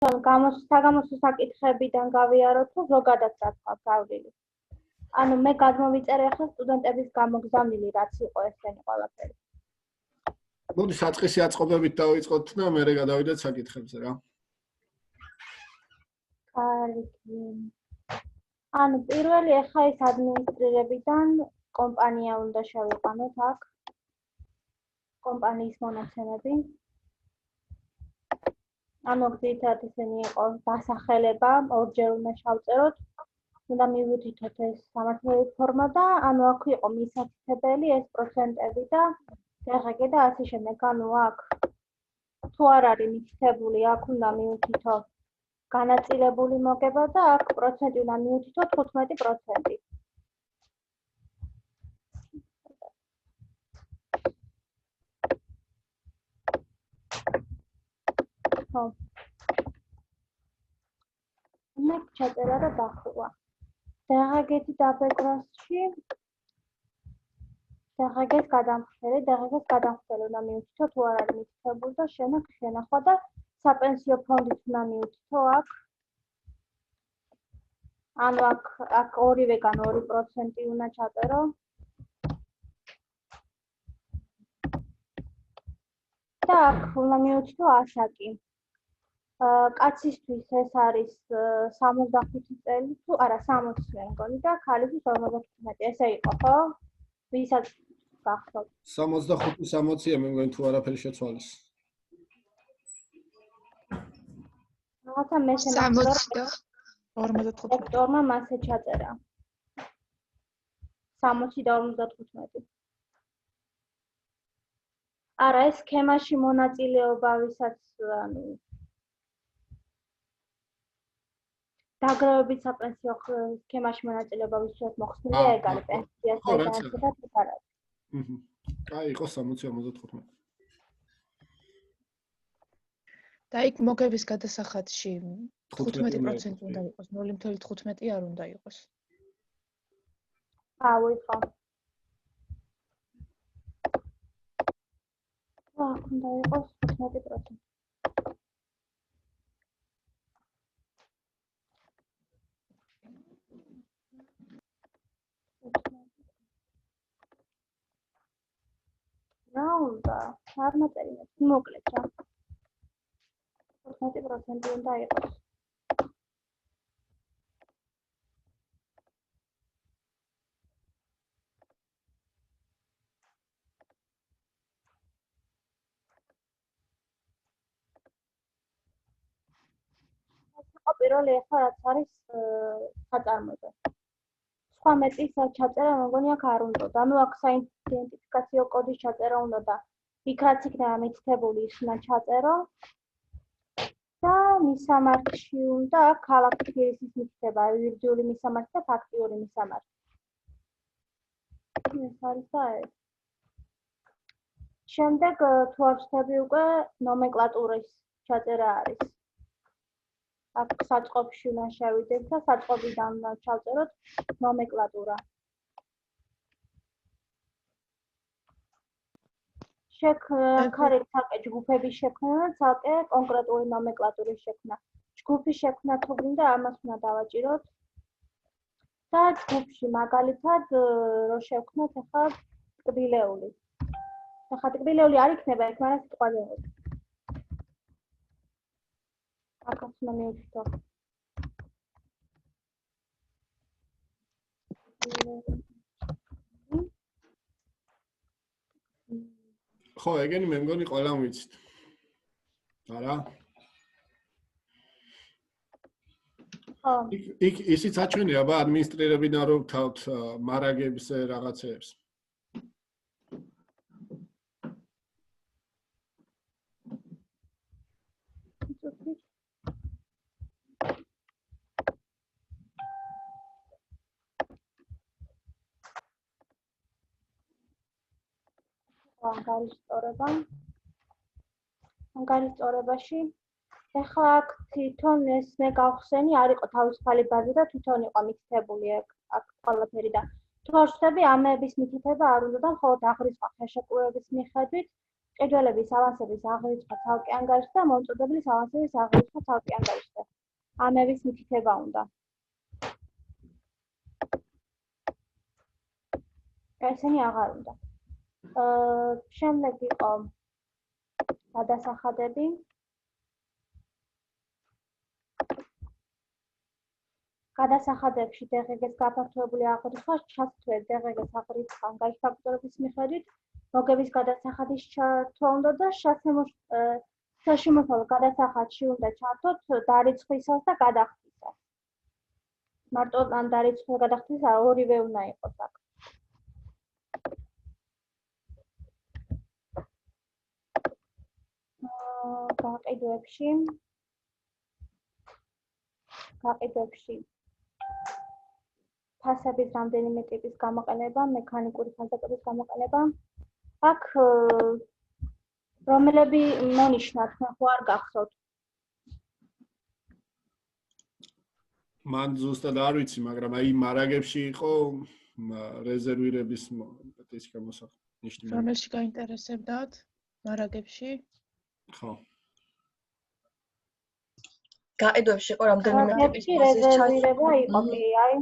საგამოსო საკითხებიდან გავიაროთ, თუ ზოგადად რა თქვა გავლილი. ანუ მე გადმოვიწერე ახლა სტუდენტების გამოგზავნილი რაც იყო ესენი ყველაფერი. მოდი საწყისი აწყობებით დავიწყოთ და მერე გადავიდეთ საკითხებზე რა. კარგი. ანუ პირველი ახლა ის ადმინისტრირებიდან კომპანია უნდა შევიყვანოთ აქ. კომპანიის მონაცემები. ანუ ძირითადად ისინი იყო დასახელება, ორჯერ უნდა შევწეროთ. უნდა მივუთითოთ ეს სამართლიანი ფორმა და ანუ აქ იყო მისათითებელი ეს პროცენტები და დღე და ასე შემდეგ. ანუ აქ თუ არ არის მითითებული, აქ უნდა მივუთითო განაწილებული მოგება და აქ პროცენტი უნდა მივუთითო 15%. ხო. მე ჩაწერა და დახურვა. დაღაგეთი დაბეკვრასში დაღაგეს გადამხდელი უნდა მივუთითო თუ არ არის მითითებული და შენახვა და საპენსიო ფონდით უნდა მივუთითო აქ. ანუ აქ ორივეგან 2% უნდა ჩაწერო. და აქ უნდა მივუთითო ასაკი. კაცისთვის ეს არის 65 წელი თუ არა 60 მე მგონი და ქალისთვის 55. ესე იყო, ხო? ვისაც გახსოვთ. 65-60-ია მე მგონი თუ არაფერი შეცვალეს. რაღაცა მე 60 და 55. დოქტორმა მასე ჩაწერა. 60 და 55. არა, ეს სქემაში მონაწილეობა, ვისაც ანუ დაგროვებით საპენსიო სქემაში მონაწილეობა ვისაც მოხსნილია, ეგ არის პენსიას და არა. აი, იყო 60-55. და იქ მოგების გადასახადში 15% უნდა იყოს, 0.15 არ უნდა იყოს. აუიხო. აქ უნდა იყოს 15%. რა უნდა? არ მაწერინე, მოკლედ რა. 15% უნდა იყოს. პირველი ახლა რაც არის საწარმოზე. სხვა მეტის ჩაწერა მეგონი აქ არ უნდა. ანუ აქ საიდენტიფიკაციო კოდის ჩაწერა უნდა და იქ რაც იქნება მითითებული ის უნდა ჩაწერო. და მისამართში უნდა აქ ქალაქის ღირსის მითითება, იურიდიული მისამართი და ფაქტიური მისამართი. ეს არის და ეს. შემდეგ თუ არ ვცდები უკვე ნომენკლატურის ჩაწერა არის. აქ საწყობში უნდა შევიდეთ და საწყობიდან ჩავწეროთ ნომენკლატურა. არის ცალკე ჯგუფების შექმნა და ცალკე კონკრეტული ნომენკლატურის შექმნა. ჯგუფის შექმნა თუ გინდა ამას უნდა დავაჭიროთ. და ჯგუფში მაგალითად რო შევქმნათ ახლა ტკბილეული. ახლა ტკბილეული არ იქნება ეს, მაგრამ სიტყვაზე მოდი. აქაც უნდა მივუთითო. ხო, ეგენი მე მგონი ყველამ ვიცით. არა? ხო. იქ ისიც აჩვენია აბა ადმინისტრირებიდან რომ თავთ მარაგებს რაღაცეებს. ანგარიშტორებაში ეხლა აქ თვითონ ეს მე გავხსენი არ იყო თავისუფალი ბაზა და თვითონ იყო მითითებული აქ ყველაფერი და თუ არ ვშთები ამების მითითება არ უნდა და მხოლოდ აღრიცხვა ხელშეკრულების მიხედვით მჭედველების ავანსების აღრიცხვა ცალკე ანგარიშზე და მომწოდებლის ავანსების აღრიცხვა ცალკე ანგარიშზე. ამების მითითება უნდა. ესენი აღარ უნდა. შემდეგ იყო გადასახადები. გადასახადებში DGG-ს გაფართოებული აღრიცხვა ჩასწვევ DGG-ს აღრიცხვა ანგარიშ ფაქტურების მიხედვით მოგების გადასახადის ჩართვა უნდა და საშემოსავლო გადასახადში უნდა ჩართოთ დარიცხვისას და გადახდისას. მარტო ან დარიცხვის გადახდის ორივე უნდა იყოს აქ. გაყიდვებში ფასების რამდენიმე ტიპის გამოყენება, მექანიკური ფასების გამოყენება. აქ რომელები მონიშნათ, ხო არ გახსოვთ? მან ზუსტად არ ვიცი, მაგრამ აი მარაგებში იყო რეზერვირების ის გამოსახულება. რომელში გაინტერესებდათ? მარაგებში? ხო. გაყიდვებში იყო რამდენიმე ტიპის რეზერვირება იყო, კი, აი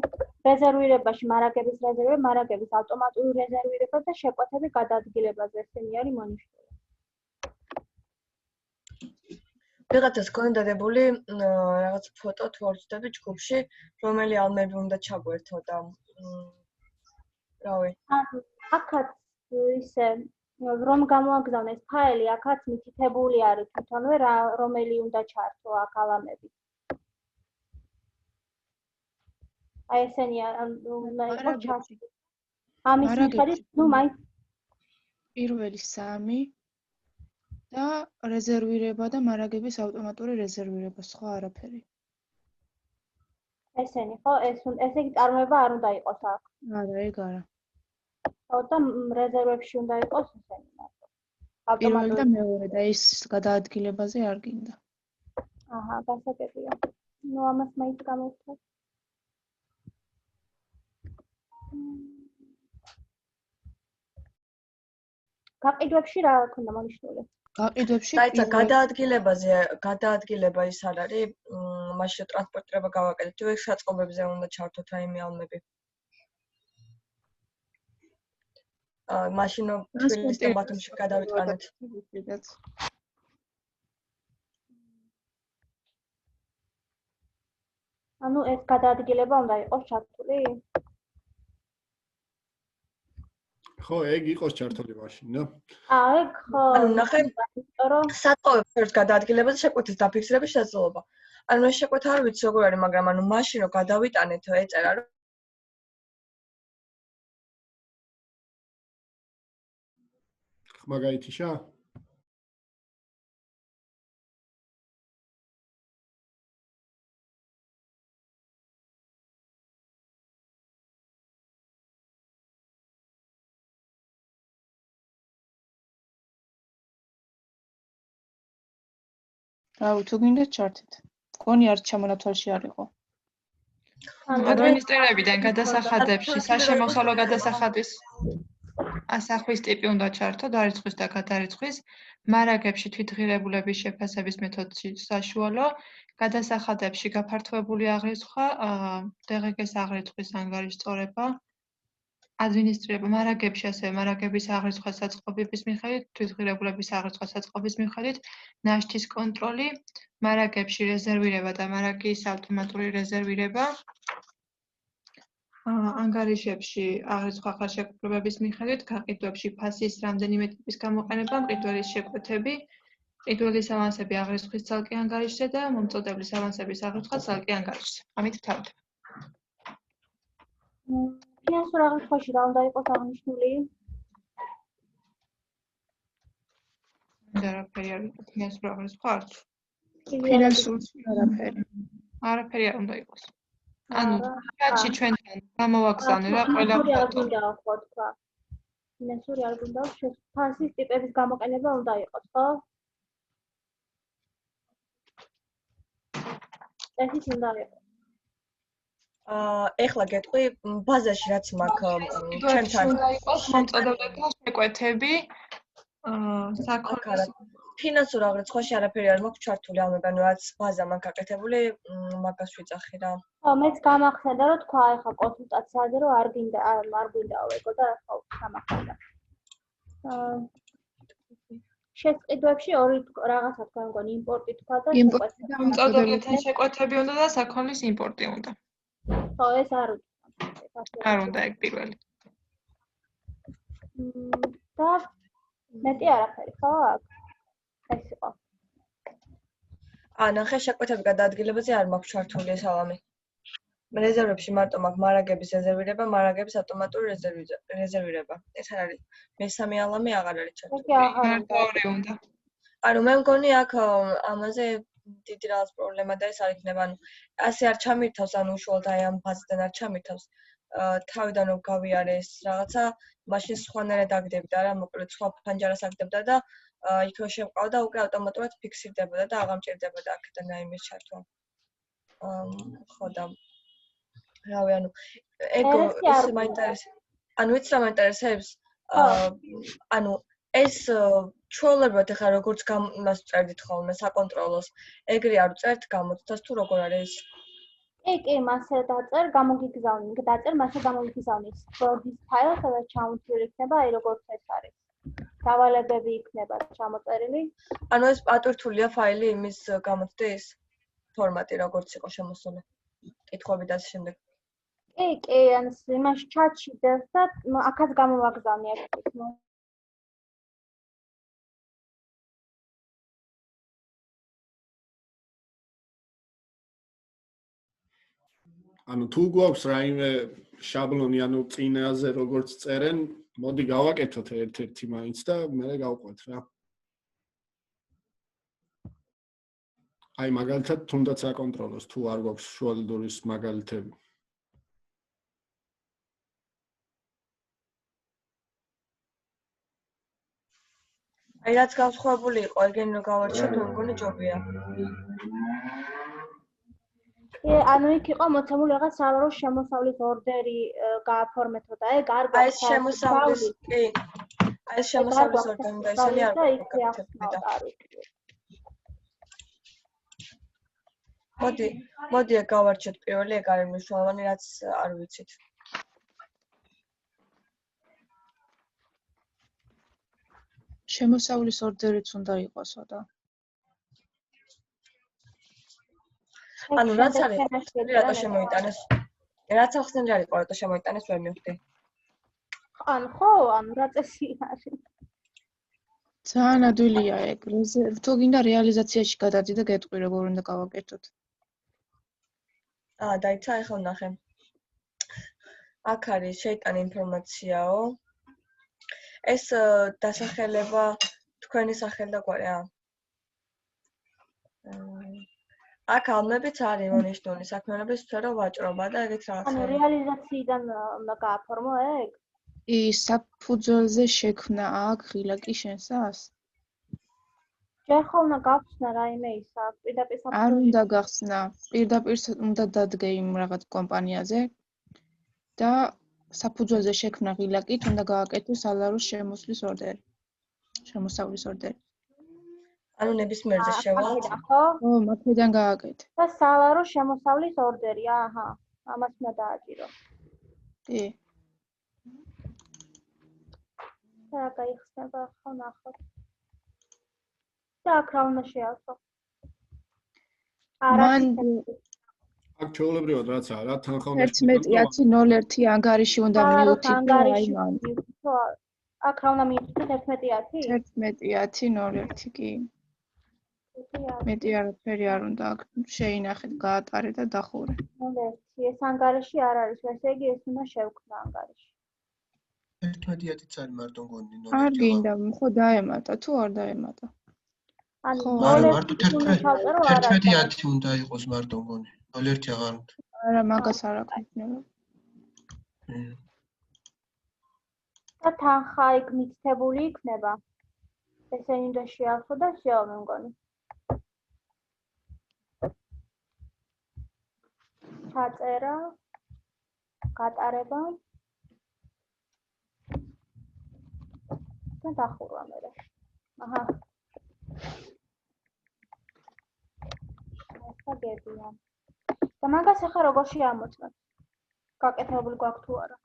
რეზერვირებაში მარაგების რეზერვირება, მარაგების ავტომატური რეზერვირება და შეკვეთები გადაადგილებაზე ესენი არის მონიშნული. ვიღაცას გქონდა დადებული რაღაც ფოტო თუ არ ვცდები ჯგუფში, რომელი ალმები უნდა ჩაგვერთო და რავი. აქაც ისე რომ გამოაგზავნეს ფაილი, აქაც მითითებული არის თვითონვე რომელი უნდა ჩართო აქ ალამები. აი ესენი უნდა იყოს ჩართული. ამის მიხედვით, მაინც პირველი 3 და რეზერვირება და მარაგების ავტომატური რეზერვირება, სხვა არაფერი. ესენი ხო, ესე იგი წარმოება არ უნდა იყოს აქ. არა, ეგ არა. ხო და რეზერვებში უნდა იყოს ესენი მარტო. პირველი და მეორე და ის გადაადგილებაზე არ გინდა. აჰა, გასაგებია. ნუ ამას მაინც გამოვთვალ. გაყიდვებში რა ქონდა მონიშნული? გაყიდვებში დაიცა გადაადგილება ის არ არის, მაშინ ტრანსპორტირება გავაკეთეთ, თუ ეს საწყობებზე უნდა ჩართოთ აი მე ალმები. მაშინ თბილისის და ბათუმში გადავიტანეთ. ანუ ეს გადაადგილება უნდა იყოს ჩართული? ხო, ეგ იყოს ჩართული მაშინ, ნო? ეგ ხო. ანუ ნახე, საწყობებს შორის გადაადგილებაზე შეკვეთის დაფიქსირების შესაძლებლობა. ანუ ეს შეკვეთა არ ვიცი როგორ არის, მაგრამ ანუ მაშინ რომ გადავიტანეთ ეწერა რომ ხმა გაითიშა? რავი, თუ გინდათ ჩართეთ. მგონი არ ჩამონათვალში არ იყო. ადმინისტრირებიდან გადასახადებში საშემოსავლო გადასახადის ასახვის ტიპი უნდა ჩართო, დარიცხვის და გადარიცხვის, მარაგებში თვითღირებულების შეფასების მეთოდში საშუალო, გადასახადებში გაფართოებული აღრიცხვა, DGG-ს აღრიცხვის ანგარიშწორება, ადმინისტრირება, მარაგებში ასევე მარაგების აღრიცხვა საწყობების მიხედვით, თვითღირებულების აღრიცხვა საწყობის მიხედვით, ნაშთის კონტროლი, მარაგებში რეზერვირება და მარაგის ავტომატური რეზერვირება, ანგარიშებში აღრიცხვა ხელშეკრულებების მიხედვით, გაყიდვებში ფასის რამდენიმე ტიპის გამოყენება, მყიდველის შეკვეთები, მყიდველის ავანსები აღრიცხვის ცალკე ანგარიშზე და მომწოდებლის ავანსების აღრიცხვა ცალკე ანგარიშზე. ამით ვთავრდება. ფინანსურ აღრიცხვაში რა უნდა იყოს აღნიშნული? არაფერი არ იყო ფინანსურ აღრიცხვა არც. ფინანსურში არაფერი. არაფერი არ უნდა იყოს. ანუ ჩატში ჩვენთან გამოვაგზავნე რა ყველა ფოტო. ფინანსური არ გინდა, ფასის ტიპების გამოყენება უნდა იყოს, ხო? ესიც უნდა იყოს. ეხლა გეტყვი ბაზაში რაც მაქვს ჩვენთან უნდა იყოს მომწოდებლები და შეკვეთები საქონლის ფინანსურ აღრიცხვაში არაფერი არ მაქვს ჩართული ამებან, რაც ბაზა მაქვს გაკეთებული, მაგას ვიძახი რა. ხო, მეც გამახსენდა, რომ თქვა ეხა კონსულტაციაზე, რომ არ გვინდაო ეგო და ხო, გამახსენდა. შესყიდვებში ორი რაღაცა თქვა, მგონი იმპორტი თქვა და იმპორტი და მომწოდებლეთან შეკვეთები უნდა და საქონლის იმპორტი უნდა. ხო, ეს არ არ უნდა ეგ პირველი. და მეტი არაფერი ხო აქ? ეს იყო. ნახე შეკვეთები გადაადგილებაზე არ მაქვს ჩართული ეს ალამი. რეზერვებში მარტო მაქვს მარაგების რეზერვირება, მარაგების ავტომატური რეზერვირება. ეს არ არის. მესამე ალამი აღარ არის ჩართული. ორი უნდა. ანუ მე მგონი აქ ამაზე დიდი რაღაც პრობლემა და ეს არ იქნება. ანუ ასე არ ჩამირთავს, ანუ უშუალოდ აი ამ ბაზიდან არ ჩამირთავს. თავიდან რომ გავიარე ეს რაღაცა, მაშინ სხვანაირად აგდებდა რა, მოკლედ სხვა ფანჯარას აგდებდა და იქო შევყავდა უკვე ავტომატურად ფიქსირდებოდა და აღარ მჭირდებოდა აქედან რაიმე ჩართვა. ხო და რავი, ანუ ეგო ის მაინტერესებს. ანუ იცი რა მაინტერესებს? ანუ ეს ჩვეულებრივად ახლა როგორც იმას წერდით ხოლმე საკონტროლოს, ეგრე არ წერთ გამოთითას თუ როგორ არის? კი, მასე დაწერ, დაწერ, მასე გამოგიგზავნი Word-ის ფაილს, სადაც ჩამოთვლილი იქნება, აი როგორც ეს არის. დავალებები იქნება ჩამოწერილი. ანუ ეს ატვირთულია ფაილი იმის გამოცდის ფორმატი, როგორც იყო შემოსული. კითხვები და ასე შემდეგ. კი, ანუ იმაში ჩატში დევს და აქაც გამოვაგზავნი აქ. ანუ თუ გვაქვს რაიმე შაბლონი, ანუ წინაზე როგორც წერენ, მოდი გავაკეთოთ ერთ-ერთი მაინც და მე გავყვეთ რა. აი მაგალითად თუნდაც აკონტროლოს თუ არ გვაქვს შუალედურის მაგალითები. აი რაც განსხვავებული იყო, ეგენ რო გავარჩიოთ, მე მგონი ჯობია. ანუ იქ იყო მოცემული რაღაც სალარო შემოსავლის ორდერი გააფორმეთო და ეგ არ გვაქვს. აი ეს შემოსავლის, კი. აი ეს შემოსავლის ორდერი და ისინი არ გვაქვს. მოდი ეგ გავარჩიოთ პირველი, ეგ არის მნიშვნელოვანი, რაც არ ვიცით. შემოსავლის ორდერიც უნდა იყოსო და ანუ რაც არის, რატო შემოიტანეს? რაც ახსენე არის, რატო შემოიტანეს ვერ მივხვდი. ხო, ანუ რა წესი არის. ძალიან ადვილია ეგ. თუ გინდა რეალიზაციაში გადავდი და გეტყვი როგორ უნდა გავაკეთოთ. დაიცა ახლა ვნახე. აქ არის შეიტანა ინფორმაციაო. ეს დასახელება თქვენი სახელი და გვარი აქ ალმებიც არის მონიშნული საქმიანობის სფერო ვაჭრობა და ეგეთ რაღაცა. ანუ რეალიზაციიდან უნდა გააფორმო ეგ? საფუძველზე შექმნა აქ ღილაკი შენსას? ჯერ ხო უნდა გახსნა რაიმე ისა, პირდაპირ საფუძველზე. არ უნდა გახსნა, პირდაპირ უნდა დადგე იმ რაღაც კომპანიაზე და საფუძველზე შექმნა ღილაკით უნდა გააკეთო სალაროს შემოსავლის ორდერი. ანუ ნებისმიერზე შევალთ? ხო, მაქედან გააკეთე. და სალაროს შემოსავლის ორდერი, აჰა, ამას უნდა დააჭირო. კი. და გაიხსნება ხო ნახოთ. და აქ რა უნდა შეავსო? აქ ჩვეულებრივად რაცა რა თანხა უნდა 11.01 ანგარიში უნდა მიუთითო აი მან. აქ რა უნდა მიუთითო 11.10? 11.01 კი. მეტი არაფერი არ უნდა აქ შეინახეთ, გაატარე და დახურე. 01 ეს ანგარიში არ არის, ესე იგი ეს უნდა შევქმნა ანგარიში. 11.10-იც არის მარტო მგონი 01. არ გინდა, ხო დაემატა, თუ არ დაემატა. ანუ მარტო 11.10 უნდა იყოს მარტო მგონი. 01 აღარ უნდა. არა, მაგას არ აქვს მნიშვნელობა. და თანხა იქ მიცდებული იქნება. ესენი უნდა შეავსო და შეავ მე მგონი. ჩაწერა, გატარება და დახურვა მერე. აჰა. გაგებია. და მაგას ახლა როგორ შეამოწმოთ? გაკეთებული გვაქვს თუ არა?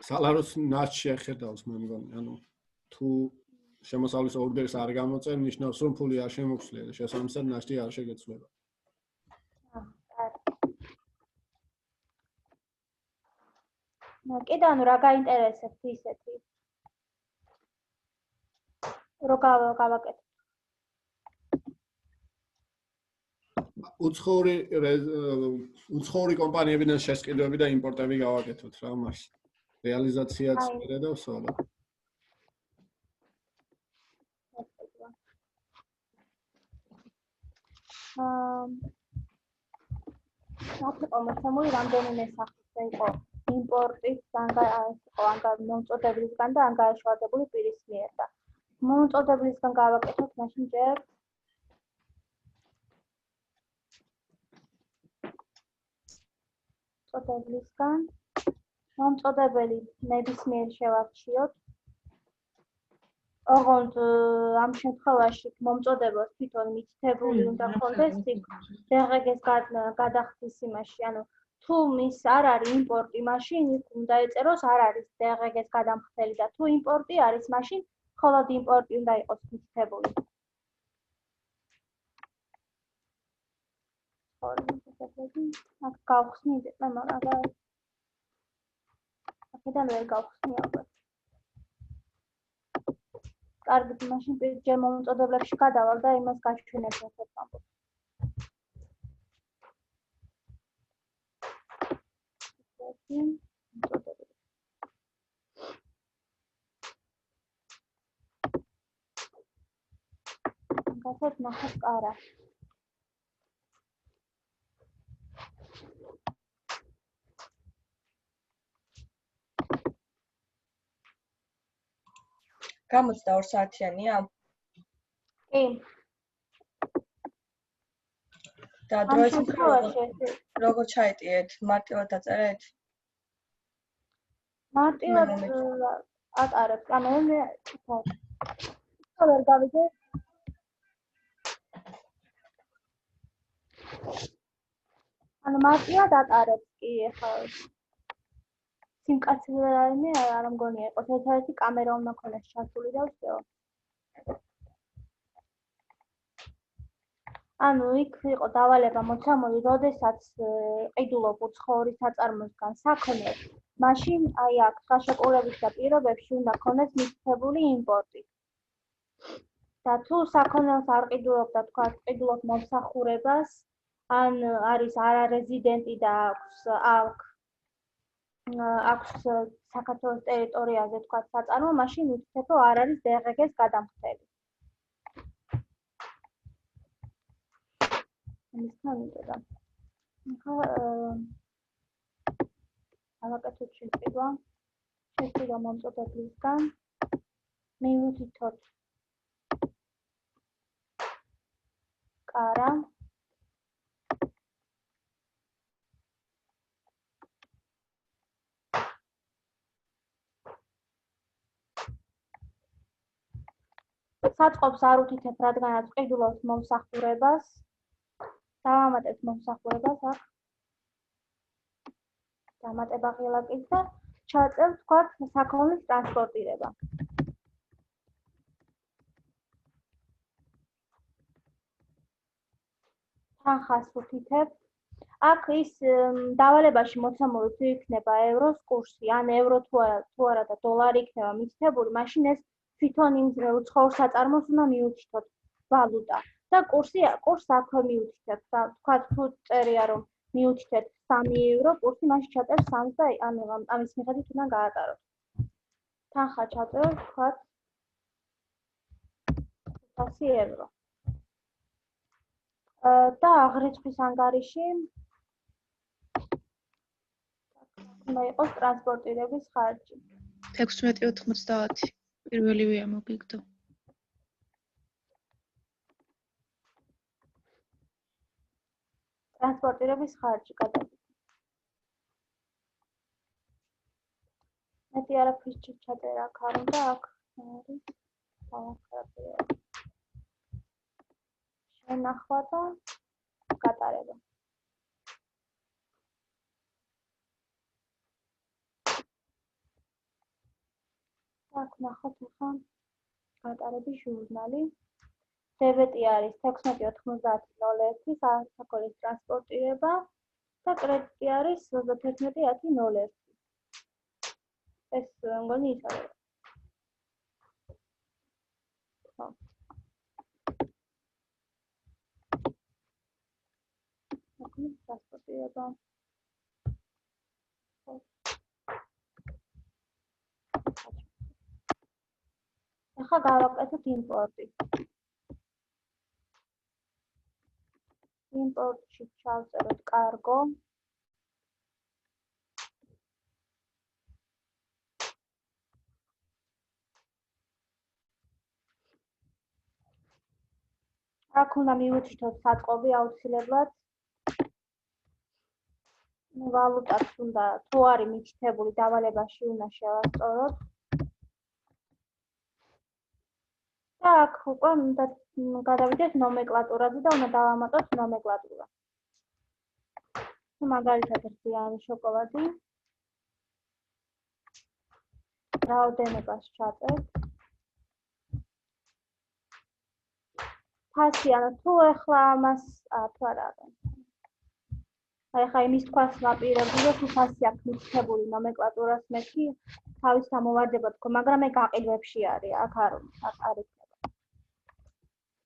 სალაროს ნაშ შეხედავს მე მგონი, ანუ თუ შემოსავლის ორდერს არ გამოწენ, ნიშნავს რომ ფული არ შემოგვცლია და შესაბამისად ნაშთი არ შეგეცვლება. კიდე ანუ რა გაინტერესებს ისეთი? რო გავაკეთოთ. უცხოური კომპანიებიდან შესყიდვები და იმპორტები გავაკეთოთ რა მას. რეალიზაციაც და სოლო. მოცემული რამდენიმე სახის იყო იმპორტის მომწოდებლისგან და ანგარიშვალდებული პირის მიერ და მომწოდებლისგან გავაკეთოთ მაშინ ჯერ მომწოდებლისგან მომწოდებელი ნებისმიერ შევარჩიოთ ოღონდ ამ შემთხვევაში მომწოდებას თვითონ მითითებული უნდა ქონდეს დღგ-ს გადახდის იმაში, ანუ თუ მის არ არის იმპორტი, მაშინ იქ უნდა ეწეროს არ არის დღგ-ს გადამხდელი და თუ იმპორტი არის, მაშინ მხოლოდ იმპორტი უნდა იყოს მითითებული. აქ გავხსნით, მაგრამ აქედან ვერ გავხსნი ალბათ. კარგი, მაშინ ჯერ მომწოდებლებში გადავალ და იმას გაჩვენებ ვამბობ. გასეთ ნახოთ კარა. გამოცდა 2 საათიანია? კი. და დროის როგორ ჩაიტიეთ? მარტივად დაწერეთ? მარტივად ატარებ. ანუ მე ვერ გავიგე. ანუ მარტივად ატარებ კი ახლა სიმკაცრე არ მგონია იყოს ერთადერთი კამერა უნდა ქონდეს ჩართული და всё. ანუ იქ იყო დავალება მოცემული, როდესაც ყიდულობ უცხოური საწარმოსგან საქმეს, მაშინ აი აქ ხელშეკრულების და პირობებში უნდა ქონდეს მითითებული იმპორტი. და თუ საქონელს არ ყიდულობ და თქვა ყიდულობ მომსახურებას, ან არის არარეზიდენტი და აქვს საქართველოს ტერიტორიაზე თქვა საწარმო, მაშინ უცებ რომ არ არის დღგ-ს გადამხდელი. ამის თანხმობა. ახლა ავაკეთოთ შეწყვეტა. შეწყვეტა მომწოდებლისგან. მივუთითოთ კარა. საწყობს არ უთითებ, რადგანაც ყიდულობს მომსახურებას. დავამატებთ მომსახურებას აქ. დამატება ღილაკის და ჩავწერთ თქვა საქონლის ტრანსპორტირება. თანხას უთითებ. აქ ის დავალებაში მოცემული თუ იქნება ევროს კურსი, ან ევრო თუ არა და დოლარი იქნება მითითებული, მაშინ ეს თვითონ იმ უცხოურ საწარმოს უნდა მიუთითოთ ვალუტა. და კურსს აქვე მიუთითებთ და თქვა თუ წერია რომ მიუთითეთ 3 ევრო კურსი, მაშინ ჩაწერთ 3 და ანუ ამის მიხედვით უნდა გაატაროთ. თანხა ჩაწეროთ თქვა 500 ევრო. და აღრიცხვის ანგარიში უნდა იყოს ტრანსპორტირების ხარჯი. 16.90 პირველივე მოგიგდო. ტრანსპორტირების ხარჯი გადაგიხდით. მეტი არაფრის ჩაწერა აქ არ უნდა, აქ არის დავახერხებია. შენახვა და გატარება. აქ ნახოთ ახლა გატარების ჟურნალი. დებეტი არის 16.90.01 საქართველოს ტრანსპორტირება და კრედიტი არის 31.10.01. ეს მგონი ის არის. ტრანსპორტირება. ახლა გავაკეთოთ იმპორტი. იმპორტში ჩავწეროთ კარგო. აქ უნდა მივუჩითოთ საწყობი აუცილებლად. ვალუტაც უნდა თუ არის მითითებული დავალებაში უნდა შევასწოროთ. და აქ უკვე უნდა გადავიდეთ ნომენკლატურაზე და უნდა დავამატოთ ნომენკლატურა. მაგალითად რზიანი შოკოლადი. რაოდენობას ჩაწერთ. ფასი ანუ თუ ახლა ამას თუ არა. აი ხა იმის თქواس ვაპირებდი თუ ფასი აქვს მითითებული ნომენკლატურას მე კი თავის გამოვარდება თქო, მაგრამ ეგ გაყიდვებში არის, აქ არ არის.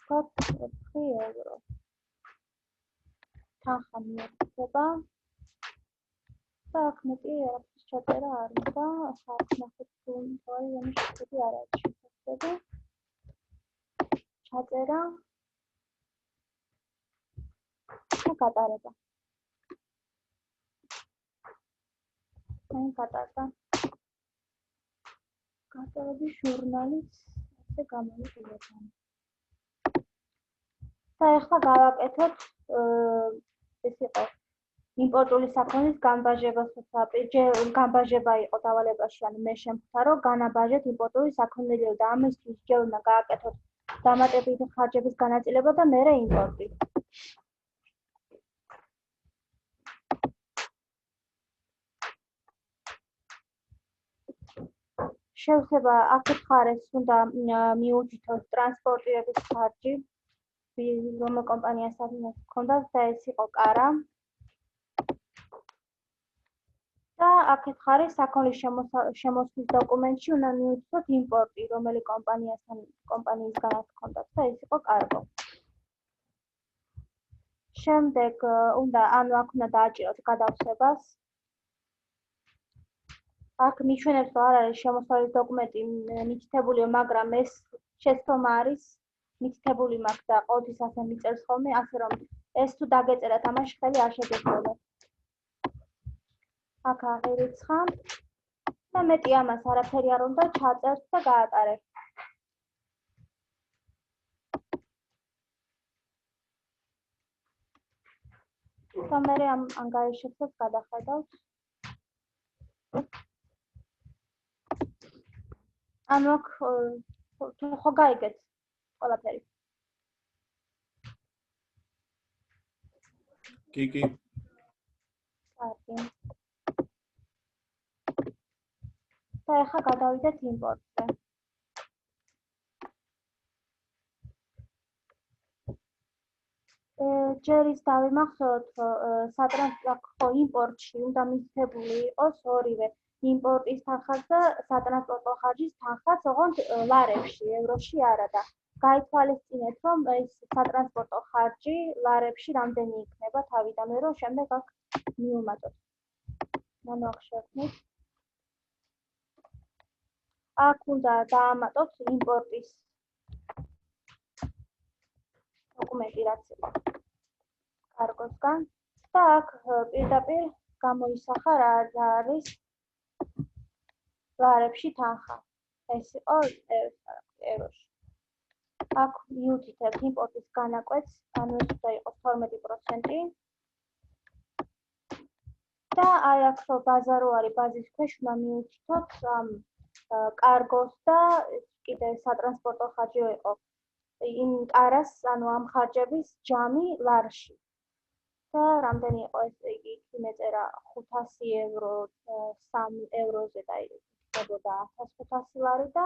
4 ევრო. თანხა მიიღება. და აქ მეტი არაფრის ჩაწერა არ უნდა, ახლა აქ ნახეთ თუ თავი ამის შეხედი არ არის შესაძლებელი. ჩაწერა. და გატარება. გატარდა. გატარების ჟურნალიც ასე გამოვიყურებთ. და ახლა გავაკეთოთ ეს იყო იმპორტული საქონლის განბაჟება იყო დავალებაში, ანუ მე შემხდარო განაბაჟეთ იმპორტული საქონელი და ამისთვის ჯერ უნდა გააკეთოთ დამატებითი ხარჯების განაწილება და მერე იმპორტი. შეიძლება აქეთ ხარეს უნდა მიუჩითოს ტრანსპორტირების ხარჯი. რომელ კომპანიასაც ჰქონდა და ეს იყო კარა. და აქეთ ხარეს საქონლის შემოსვლის დოკუმენტში უნდა მიუჩითოთ იმპორტი, რომელი კომპანიისგანაც ჰქონდა და ეს იყო კარგო. შემდეგ უნდა აქ უნდა დააჭიროთ გადავსებას. აქ მიჩვენებს რომ არ არის შემოსვლის დოკუმენტი მითითებული, მაგრამ ეს შეცდომა არის. მითითებული მაქვს და ყოველთვის ასე მიწერს ხოლმე, ასე რომ ეს თუ დაგეწერათ ამაში ხელი არ შეგეძლოთ. აქ აღერიცხა და მეტი ამას არაფერი არ უნდა ჩაწერთ და გაატარებთ. და მე ამ ანგარიშებსაც გადახედავთ. ანუ აქ ხო გაიგეთ ყველაფერი. კი. კარგი. და ახლა გადავიდეთ იმპორტზე. ჯერ ის დავიმახსოვროთ, სატრანსპორტო იმპორტში უნდა მითითებული იყოს ორივე იმპორტის თანხაც და სატრანსპორტო ხარჯის თანხაც, ოღონდ ლარებში, ევროში არა და გაითვალისწინეთ, რომ ეს სატრანსპორტო ხარჯი ლარებში რამდენი იქნება თავიდანვე, რომ შემდეგ აქ მიუმატოთ. ანუ აქ შევქმნით. აქ უნდა დაამატოთ იმპორტის დოკუმენტი, რაც იყო კარგოსგან და აქ პირდაპირ გამოისახა რა არის ლარებში თანხა. ეს იყო ევროში. აქ მიუთითებთ იმპორტის განაკვეთს, ანუ ეს უნდა იყოს 12%. და აი აქ რო ბაზა რო არის ბაზის ქვეშ უნდა მიუთითოთ ამ კარგოს და კიდე სატრანსპორტო ხარჯი იყო იმ კარას ანუ ამ ხარჯების ჯამი ლარში და რამდენი იყო ეს იგი იქ მეწერა 500 евро 3 ევროზე და იქნებოდა 1500 ლარი და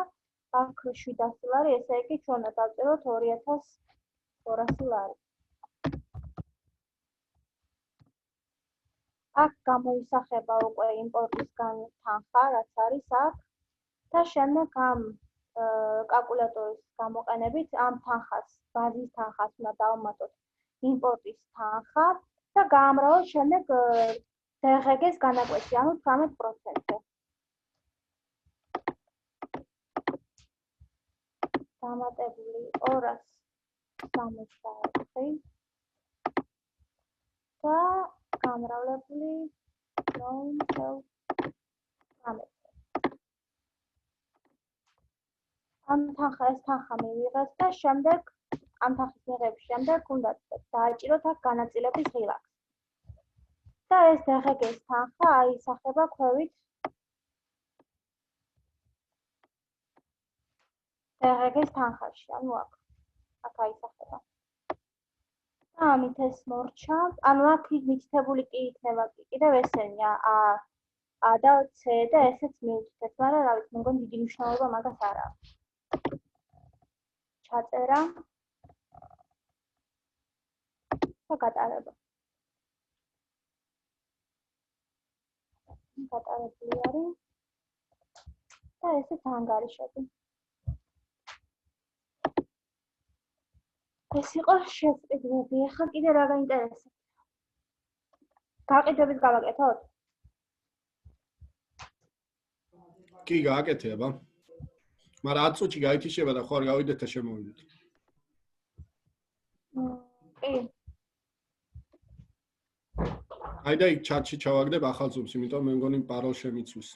აქ 700 ლარი ესე იგი ჩვენ დავწეროთ 2200 ლარი აქ გამოისახება უკვე იმპორტისგან თანხა რაც არის აქ და შემდეგ ამ კალკულატორის გამოყენებით ამ თანხას ბაზის თანხას უნდა დავუმატოთ იმპორტის თანხა და გაამრავოთ შემდეგ DRG-ს განაკვეთი, ანუ 18%-ზე. დამატებული 264 და გამრავლებული 0.13. ამ თანხა მივიღეს და შემდეგ ამ თანხის მიღების შემდეგ უნდა დააჭიროთ აქ განაწილების ღილაკს. და ეს DRG-ს თანხა აისახება ქვევით DRG-ს თანხაში, ანუ აქ აისახება. და ამით ეს მორჩა, ანუ აქ მითითებული კი იქნება კიდევ ესენია A და C და ესეც მივთითეთ, მაგრამ რა ვიცი, მგონი დიდი მნიშვნელობა მაგას არ აქვს. ჩაწერა და გატარება. გატარებული არის და ესეც ანგარიშები. ეს იყო შესყიდვები. ახლა კიდე რა გაინტერესებს? გაყიდვების გავაკეთოთ? კი, გააკეთება. მაგრამ 10 წუთში გაითიშება და ხوار გავიდეთ და შემოვიდეთ. კი. აი და იქ ჩატში ჩავაგდებ ახალ ზუმს, იმიტომ მე მგონი პაროლ შემიცვის.